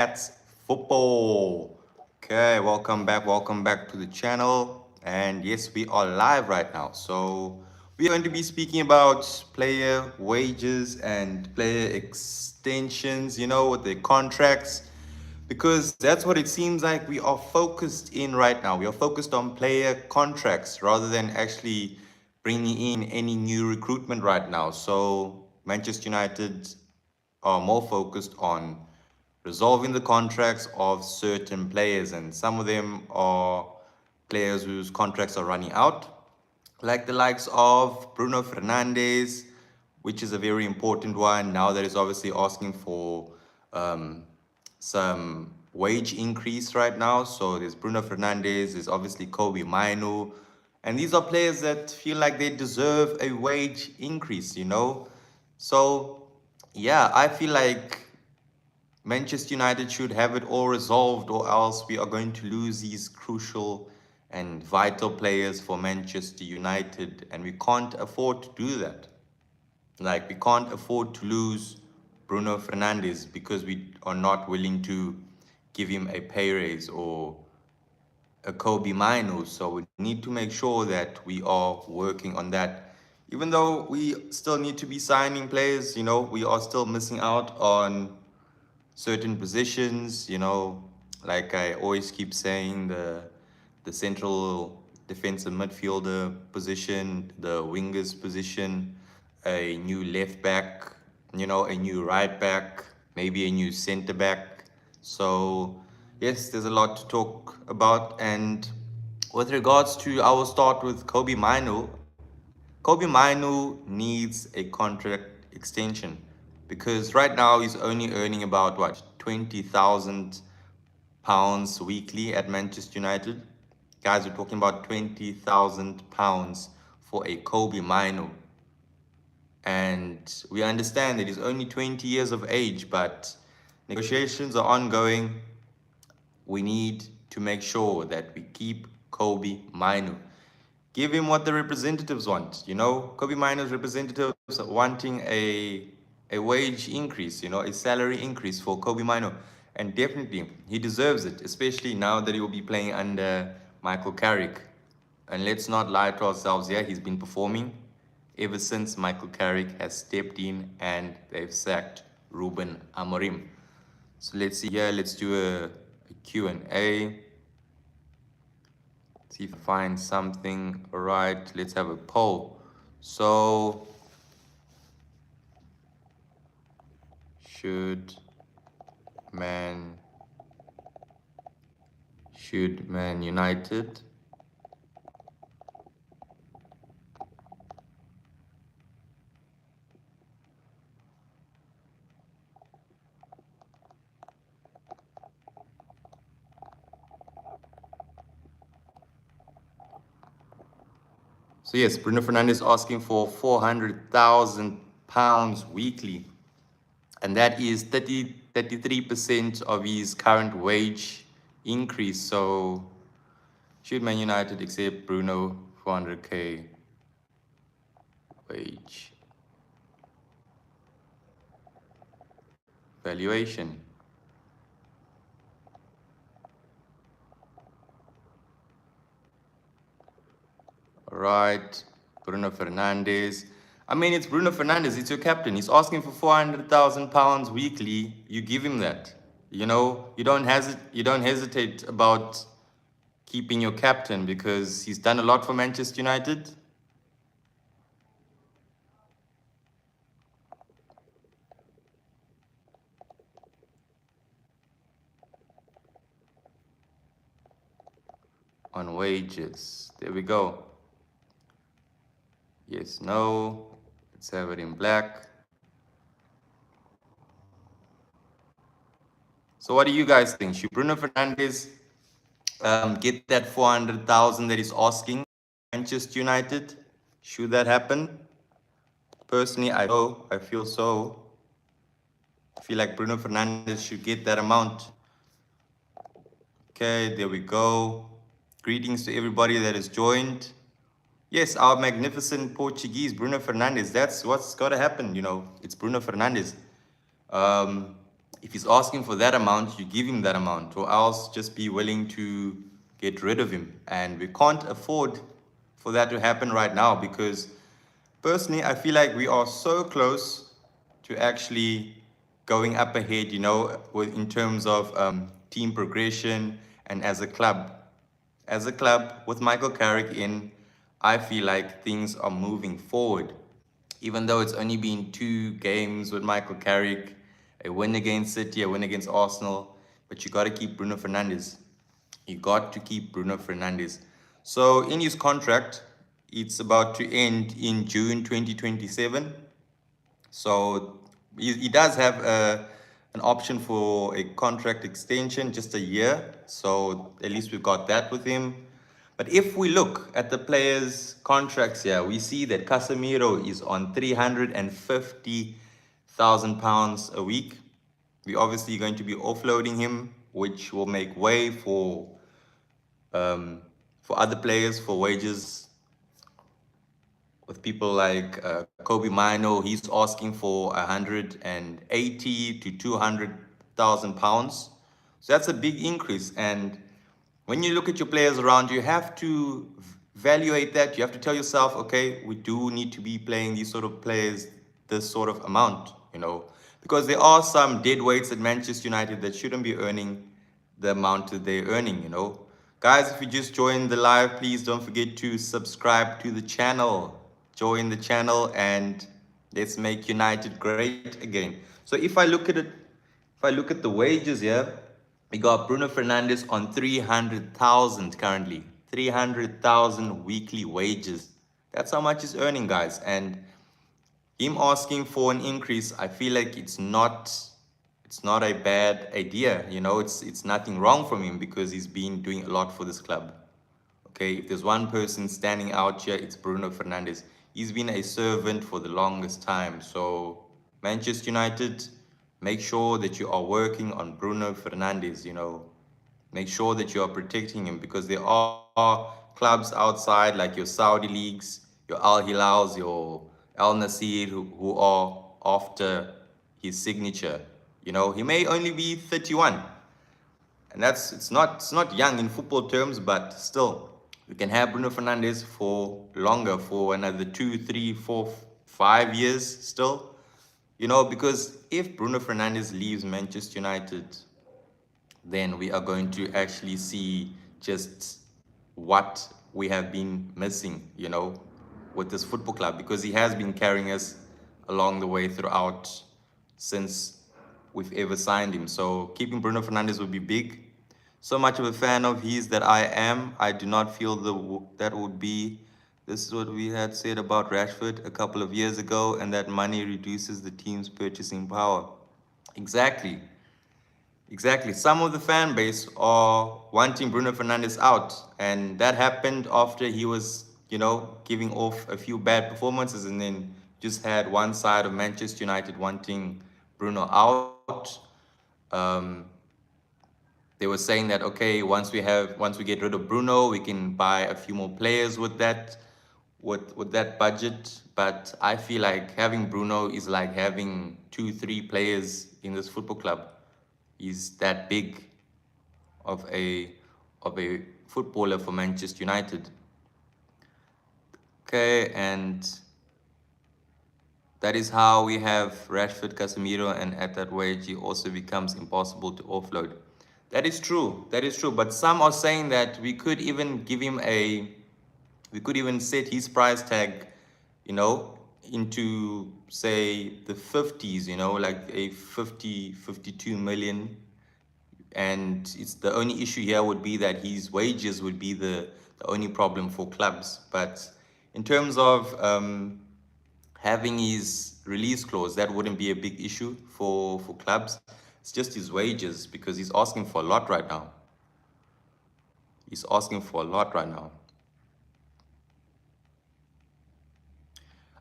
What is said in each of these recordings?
Chats Football. Okay, welcome back to the channel. And yes, we are live right now. So we are going to be speaking about player wages and player extensions, with the contracts, because that's what it seems like we are focused in right now. We are focused on player contracts rather than actually bringing in any new recruitment right now. So Manchester United are more focused on resolving the contracts of certain players, and some of them are players whose contracts are running out, like the likes of Bruno Fernandes, which is a very important one now that is obviously asking for um, some wage increase right now. So there's Bruno Fernandes, there's obviously Kobe Mainu, and these are players that feel like they deserve a wage increase. So yeah, I feel like Manchester United should have it all resolved, or else we are going to lose these crucial and vital players for Manchester United, and we can't afford to do that. Like, we can't afford to lose Bruno Fernandes because we are not willing to give him a pay raise, or a Kobe Mino. So we need to make sure that we are working on that. Even though we still need to be signing players, we are still missing out on certain positions, like I always keep saying, the central defensive midfielder position, the wingers position, a new left back, a new right back, maybe a new center back. So yes, there's a lot to talk about. And with regards to, I will start with Kobe Mino. Kobe Mainu needs a contract extension because right now he's only earning about what, £20,000 weekly at Manchester United. Guys, we're talking about £20,000 for a Kobe Mainu. And we understand that he's only 20 years of age, but negotiations are ongoing. We need to make sure that we keep Kobe Mainu. Give him what the representatives want. Kobe Minor's representatives are wanting a wage increase, a salary increase for Kobe Minor. And definitely, he deserves it, especially now that he will be playing under Michael Carrick. And let's not lie to ourselves here, he's been performing ever since Michael Carrick has stepped in and they've sacked Ruben Amorim. So let's see here, let's do a Q&A. See if I find something. All right, let's have a poll. So, should Man United So yes, Bruno Fernandes asking for £400,000 weekly, and that is 33% of his current wage increase. So should Man United accept Bruno 400k wage valuation? All right, Bruno Fernandes. I mean, it's Bruno Fernandes. It's your captain. He's asking for £400,000 weekly. You give him that. You don't hesitate about keeping your captain because he's done a lot for Manchester United. On wages. There we go. Yes, no. Let's have it in black. So what do you guys think? Should Bruno Fernandes get that 400,000 that he's asking Manchester United? Should that happen? Personally, I feel so. I feel like Bruno Fernandes should get that amount. Okay, there we go. Greetings to everybody that has joined. Yes, our magnificent Portuguese Bruno Fernandes. That's what's got to happen. It's Bruno Fernandes. If he's asking for that amount, you give him that amount, or else just be willing to get rid of him. And we can't afford for that to happen right now because personally, I feel like we are so close to actually going up ahead, in terms of team progression and as a club. As a club, with Michael Carrick in, I feel like things are moving forward. Even though it's only been 2 games with Michael Carrick, a win against City, a win against Arsenal, but you got to keep Bruno Fernandes. You got to keep Bruno Fernandes. So in his contract, it's about to end in June 2027. So he does have an option for a contract extension, just a year. So at least we've got that with him. But if we look at the players' contracts here, we see that Casemiro is on £350,000 a week. We're obviously going to be offloading him, which will make way for other players for wages with people like Kobe Mino. He's asking for 180 to 200,000 pounds. So that's a big increase. And when you look at your players around, you have to evaluate that. You have to tell yourself, okay, we do need to be playing these sort of players this sort of amount, because there are some dead weights at Manchester United that shouldn't be earning the amount that they're earning. Guys, if you just joined the live, please don't forget to subscribe to the channel. Join the channel and let's make United great again. So if I look at the wages here, we got Bruno Fernandes on 300,000 currently. 300,000 weekly wages. That's how much he's earning, guys. And him asking for an increase, I feel like it's not a bad idea. It's nothing wrong from him because he's been doing a lot for this club. Okay, if there's one person standing out here, it's Bruno Fernandes. He's been a servant for the longest time. So Manchester United, make sure that you are working on Bruno Fernandes. Make sure that you are protecting him because there are clubs outside like your Saudi leagues, your Al Hilals, your Al Nasir who are after his signature. He may only be 31, and it's not young in football terms, but still, we can have Bruno Fernandes for longer, for another 2, 3, 4, 5 years still. Because if Bruno Fernandes leaves Manchester United, then we are going to actually see just what we have been missing, with this football club, because he has been carrying us along the way throughout since we've ever signed him. So keeping Bruno Fernandes would be big. So much of a fan of his that I am, I do not feel that would be. This is what we had said about Rashford a couple of years ago, and that money reduces the team's purchasing power. Exactly. Exactly. Some of the fan base are wanting Bruno Fernandes out, and that happened after he was, giving off a few bad performances, and then just had one side of Manchester United wanting Bruno out. Um, they were saying that okay, once we get rid of Bruno, we can buy a few more players with that budget. But I feel like having Bruno is like having 2, 3 players in this football club. He's that big of a footballer for Manchester United. Okay, and that is how we have Rashford, Casemiro, and at that wage, he also becomes impossible to offload. That is true. That is true. But some are saying that we could even set his price tag, you know, into say the 50s, like a 50, 52 million. And it's the only issue here would be that his wages would be the only problem for clubs. But in terms of having his release clause, that wouldn't be a big issue for clubs. It's just his wages because he's asking for a lot right now. He's asking for a lot right now.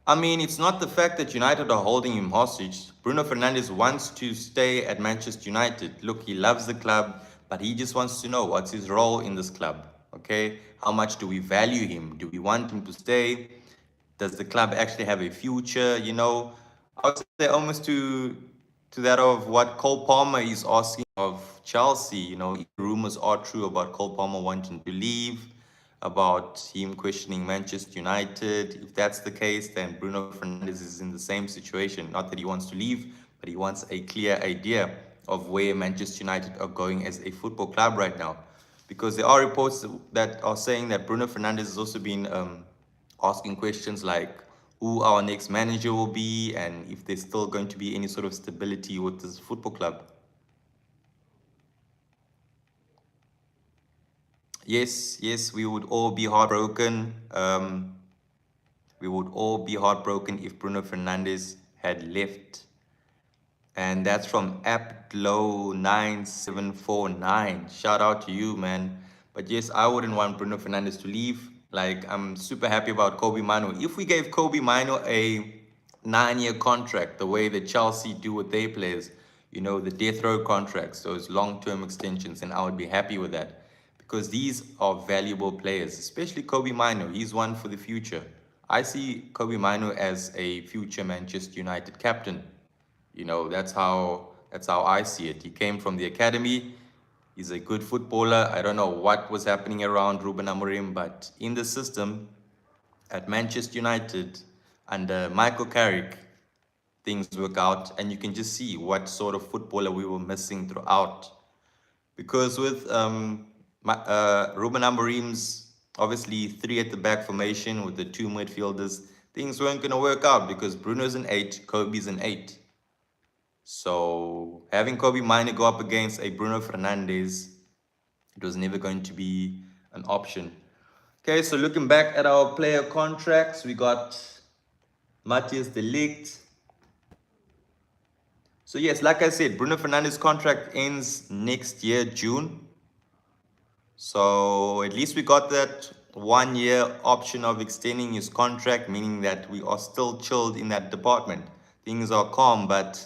I mean, it's not the fact that United are holding him hostage. Bruno Fernandes wants to stay at Manchester United. Look, he loves the club, but he just wants to know what's his role in this club. Okay? How much do we value him? Do we want him to stay? Does the club actually have a future? I would say almost to to that of what Cole Palmer is asking of Chelsea. If rumors are true about Cole Palmer wanting to leave, about him questioning Manchester United. If that's the case, then Bruno Fernandes is in the same situation. Not that he wants to leave, but he wants a clear idea of where Manchester United are going as a football club right now. Because there are reports that are saying that Bruno Fernandes has also been asking questions like who our next manager will be and if there's still going to be any sort of stability with this football club. Yes, yes, we would all be heartbroken. We would all be heartbroken if Bruno Fernandes had left. And that's from AppGlow9749. Shout out to you, man. But yes, I wouldn't want Bruno Fernandes to leave. Like, I'm super happy about Kobe Manu. If we gave Kobe Manu a 9-year contract, the way that Chelsea do with their players, the death row contracts, those long-term extensions, and I would be happy with that. Because these are valuable players, especially Kobe Manu. He's one for the future. I see Kobe Manu as a future Manchester United captain. That's how I see it. He came from the academy. He's a good footballer. I don't know what was happening around Ruben Amorim, but in the system at Manchester United under Michael Carrick, things work out, and you can just see what sort of footballer we were missing throughout. Because with Ruben Amorim's obviously three at the back formation with the two midfielders, things weren't going to work out because Bruno's an 8, Kobe's an 8. So having Kobe Mino go up against a Bruno Fernandes, it was never going to be an option. Okay, so looking back at our player contracts, we got Matthias de Ligt. So yes, like I said, Bruno Fernandes' contract ends next year, June. So at least we got that 1-year option of extending his contract, meaning that we are still chilled in that department. Things are calm, but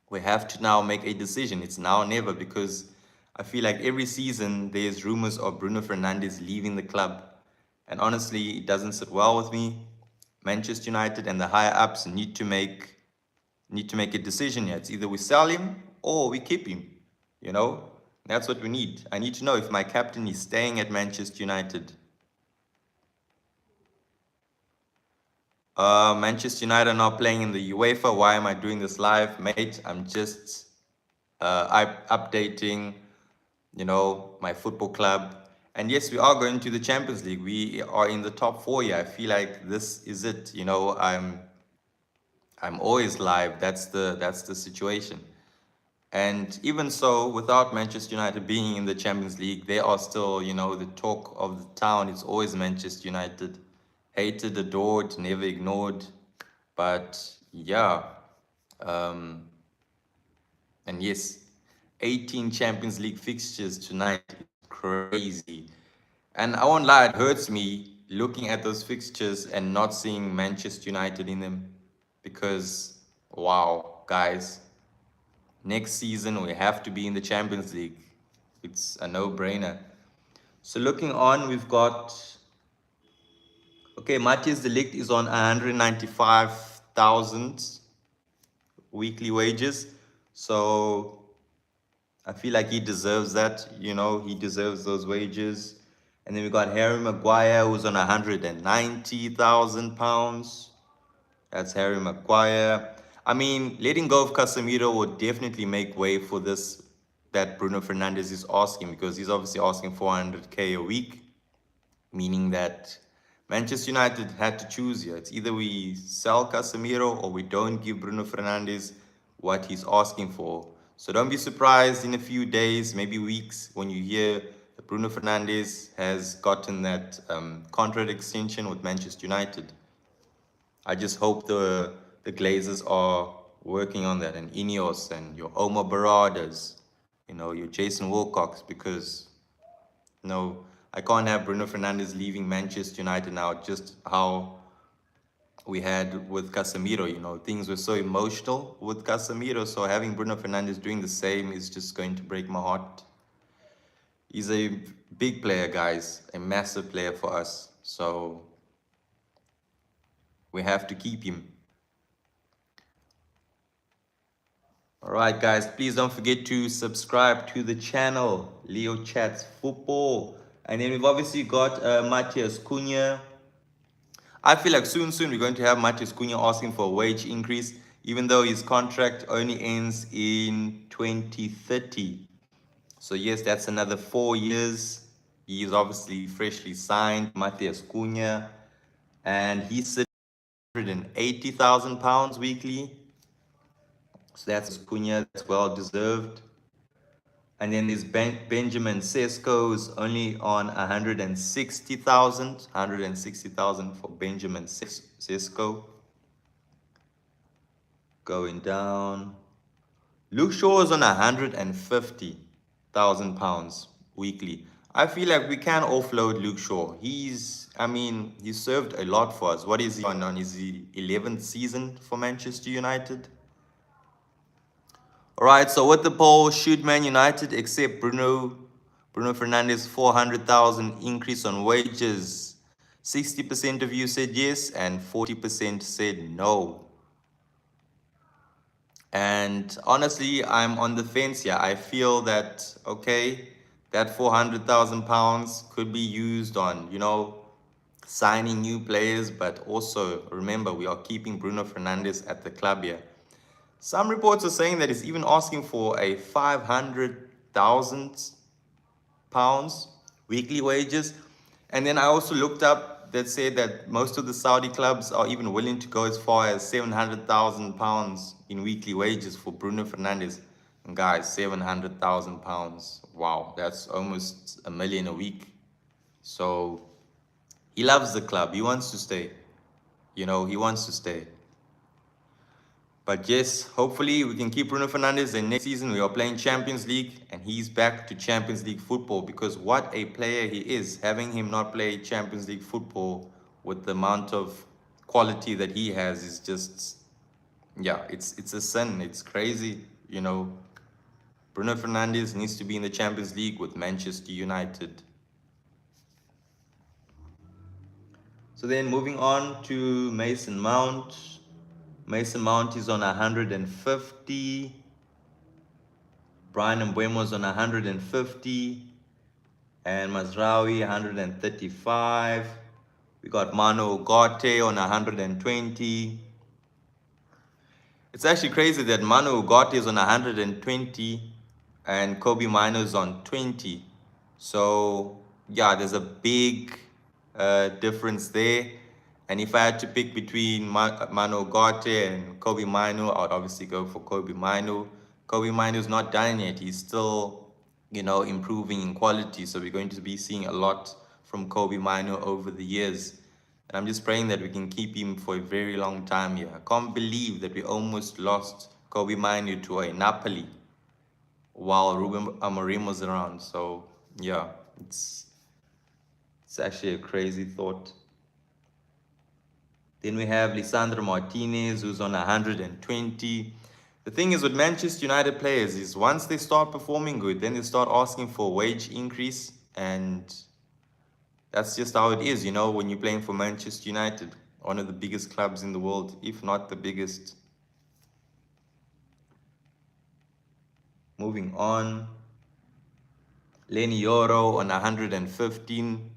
we have to now make a decision. It's now or never, because I feel like every season there's rumors of Bruno Fernandes leaving the club. And honestly, it doesn't sit well with me. Manchester United and the higher ups need to make a decision here. It's either we sell him or we keep him. You know, that's what we need. I need to know if my captain is staying at Manchester United. Manchester United are now playing in the UEFA. Why am I doing this live, mate? I'm just updating, my football club. And yes, we are going to the Champions League. We are in the top 4 here. I feel like this is it. I'm always live. That's the situation. And even so, without Manchester United being in the Champions League, they are still, the talk of the town is always Manchester United. Hated, adored, never ignored. But yeah, um, and yes, 18 Champions League fixtures tonight is crazy. And I won't lie, it hurts me looking at those fixtures and not seeing Manchester United in them. Because, wow, guys, next season we have to be in the Champions League. It's a no-brainer. So looking on, we've got, okay, Matthias de Ligt is on 195,000 weekly wages. So I feel like he deserves that. He deserves those wages. And then we got Harry Maguire, who's on 190,000 pounds. That's Harry Maguire. I mean, letting go of Casemiro will definitely make way for this that Bruno Fernandes is asking, because he's obviously asking 400k a week, meaning that Manchester United had to choose here. It's either we sell Casemiro or we don't give Bruno Fernandes what he's asking for. So don't be surprised in a few days, maybe weeks, when you hear that Bruno Fernandes has gotten that contract extension with Manchester United. I just hope the Glazers are working on that, and Ineos and your Omar Baradas, your Jason Wilcox, because I can't have Bruno Fernandes leaving Manchester United now, just how we had with Casemiro. Things were so emotional with Casemiro, so having Bruno Fernandes doing the same is just going to break my heart. He's a big player, guys, a massive player for us, so we have to keep him. All right, guys, please don't forget to subscribe to the channel, Leo Chats Football. And then we've obviously got Matias Cunha. I feel like soon we're going to have Matias Cunha asking for a wage increase, even though his contract only ends in 2030. So yes, that's another 4 years. He is obviously freshly signed, Matias Cunha, and he's sitting at £180,000 weekly. So that's Cunha, that's well deserved. And then there's Benjamin Sesko's only on 160,000 for Benjamin Sesko. Going down. Luke Shaw is on 150,000 pounds weekly. I feel like we can offload Luke Shaw. He served a lot for us. What is he on his 11th season for Manchester United? All right, so with the poll, should Man United accept Bruno Fernandes 400,000 increase on wages? 60% of you said yes and 40% said no. And honestly, I'm on the fence here. I feel that, okay, that 400,000 pounds could be used on, signing new players, but also remember, we are keeping Bruno Fernandes at the club here. Some reports are saying that he's even asking for a 500,000 pounds weekly wages. And then I also looked up that said that most of the Saudi clubs are even willing to go as far as 700,000 pounds in weekly wages for Bruno Fernandes. And guys, 700,000 pounds. Wow, that's almost $1 million a week. So he loves the club. He wants to stay. He wants to stay. But yes, hopefully we can keep Bruno Fernandes, and next season we are playing Champions League and he's back to Champions League football, because what a player he is. Having him not play Champions League football with the amount of quality that he has is just, yeah, it's a sin. It's crazy. Bruno Fernandes needs to be in the Champions League with Manchester United. So then moving on to Mason Mount. Mason Mount is on 150. Brian Mbuemo's on 150. And Mazraoui 135. We got Manu Ugarte on 120. It's actually crazy that Manu Ugarte is on 120 and Kobe Mino's on 20. So yeah, there's a big difference there. And if I had to pick between Manu Ugarte and Kobe Mino, I would obviously go for Kobe Mino. Kobe Mino's not done yet. He's still, improving in quality. So we're going to be seeing a lot from Kobe Mino over the years. And I'm just praying that we can keep him for a very long time here. I can't believe that we almost lost Kobe Mino to a Napoli while Ruben Amorim was around. So yeah, it's actually a crazy thought. Then we have Lisandro Martinez, who's on 120. The thing is with Manchester United players is once they start performing good, then they start asking for a wage increase. And that's just how it is, when you're playing for Manchester United, one of the biggest clubs in the world, if not the biggest. Moving on. Lenny Yoro on 115.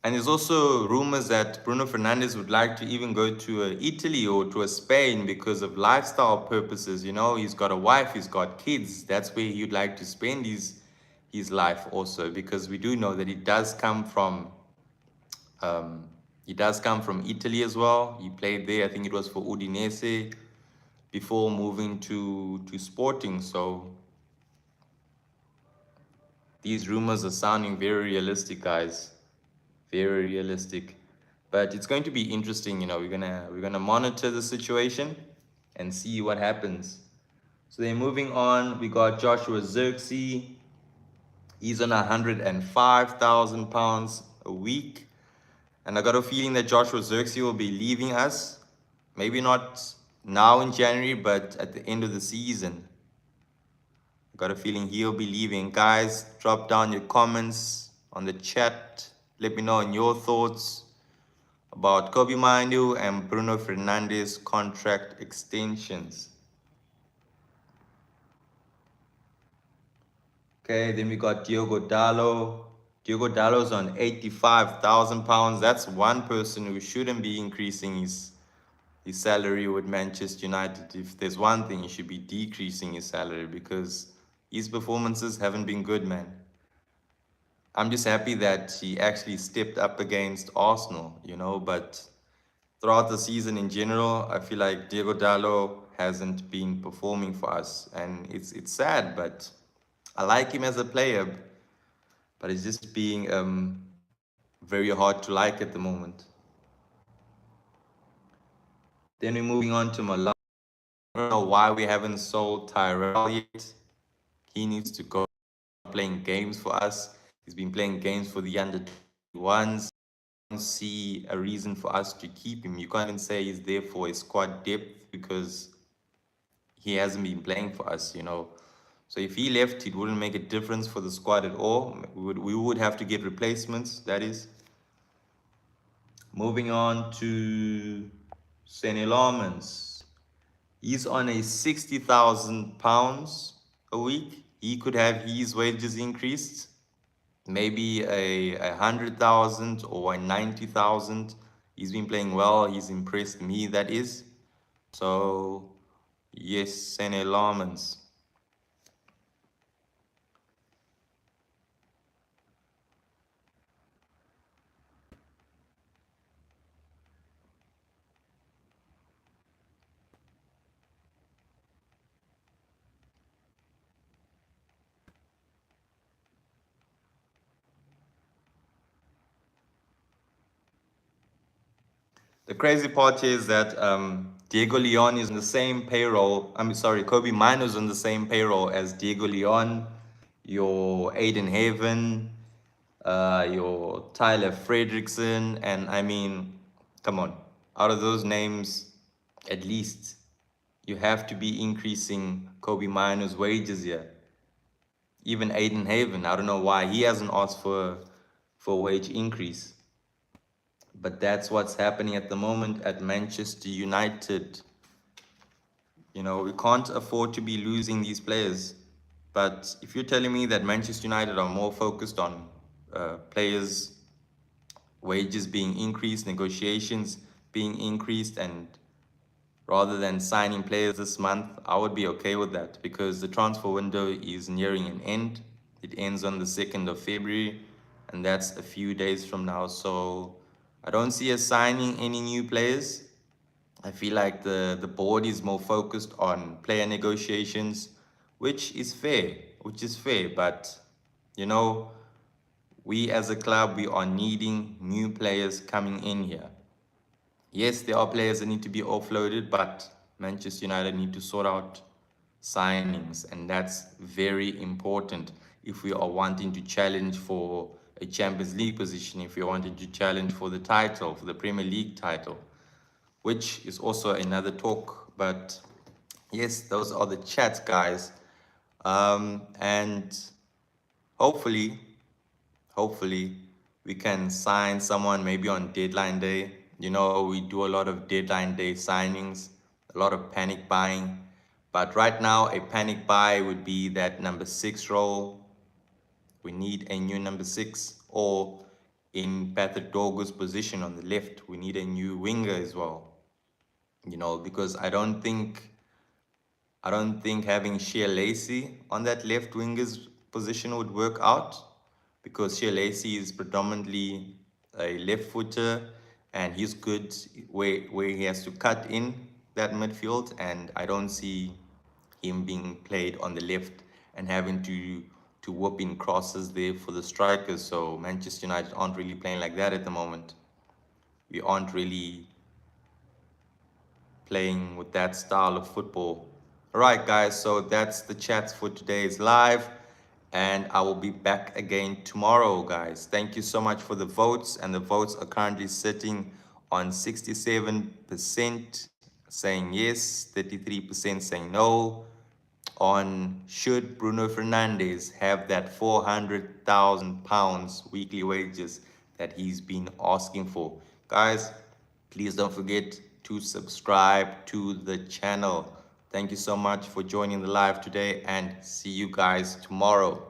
And there's also rumors that Bruno Fernandes would like to even go to Italy or to Spain because of lifestyle purposes. He's got a wife, he's got kids. That's where he'd like to spend his life also, because we do know that he does come from Italy as well. He played there, I think it was for Udinese, before moving to Sporting. So these rumors are sounding very realistic, guys. Very realistic. But it's going to be interesting. We're gonna monitor the situation and see what happens. So then moving on, we got Joshua Zirkzee. He's on 105,000 pounds a week. And I got a feeling that Joshua Zirkzee will be leaving us. Maybe not now in January, but at the end of the season. I got a feeling he'll be leaving. Guys, drop down your comments on the chat. Let me know your thoughts about Kobe Manu and Bruno Fernandes contract extensions. Okay, then we got Diogo Dallo. Diogo Dallo's on £85,000. That's one person who shouldn't be increasing his salary with Manchester United. If there's one thing, he should be decreasing his salary because his performances haven't been good, man. I'm just happy that he actually stepped up against Arsenal, but throughout the season in general, I feel like Diego Dallo hasn't been performing for us. And it's sad, but I like him as a player, but it's just being very hard to like at the moment. Then we're moving on to Milan. I don't know why we haven't sold Tyrell yet. He needs to go playing games for us. He's been playing games for the under 21s. I don't see a reason for us to keep him. You can't even say he's there for his squad depth because he hasn't been playing for us. So if he left, it wouldn't make a difference for the squad at all. We would have to get replacements, that is. Moving on to Senny Lomans. He's on a £60,000 a week. He could have his wages increased, maybe a 100,000 or a 90,000. He's been playing well. He's impressed me, that is. So yes, Senny Lomans. The crazy part is that Diego Leon is on the same payroll. I mean, sorry, Kobe Mino is on the same payroll as Diego Leon, your Aiden Haven, your Tyler Fredrickson, and I mean, come on, out of those names, at least you have to be increasing Kobe Mino's wages here. Even Aiden Haven, I don't know why he hasn't asked for a wage increase. But that's what's happening at the moment at Manchester United. We can't afford to be losing these players. But if you're telling me that Manchester United are more focused on players' wages being increased, negotiations being increased, and rather than signing players this month, I would be okay with that because the transfer window is nearing an end. It ends on the 2nd of February, and that's a few days from now. So I don't see us signing any new players. I feel like the board is more focused on player negotiations, which is fair, But, you know, we as a club, we are needing new players coming in here. Yes, there are players that need to be offloaded, but Manchester United need to sort out signings, and that's very important if we are wanting to challenge for a Champions League position, if we are wanting to challenge for the title, for the Premier League title, which is also another talk. But yes, those are the chats, guys. And hopefully, hopefully we can sign someone maybe on deadline day. We do a lot of deadline day signings, a lot of panic buying. But right now, a panic buy would be that number 6 role. We need a new number 6, or in Patrick Dorgu's position on the left, we need a new winger as well. Because I don't think having Shea Lacey on that left winger's position would work out, because Shea Lacey is predominantly a left footer and he's good where he has to cut in that midfield, and I don't see him being played on the left and having to whoop in crosses there for the strikers. So Manchester United aren't really playing like that at the moment. We aren't really playing with that style of football. All right, guys, so that's the chats for today's live, and I will be back again tomorrow, guys. Thank you so much for the votes, and the votes are currently sitting on 67% saying yes, 33% saying no, on should Bruno Fernandes have that £400,000 weekly wages that he's been asking for. Guys, Please don't forget to subscribe to the channel. Thank you so much for joining the live today and see you guys tomorrow.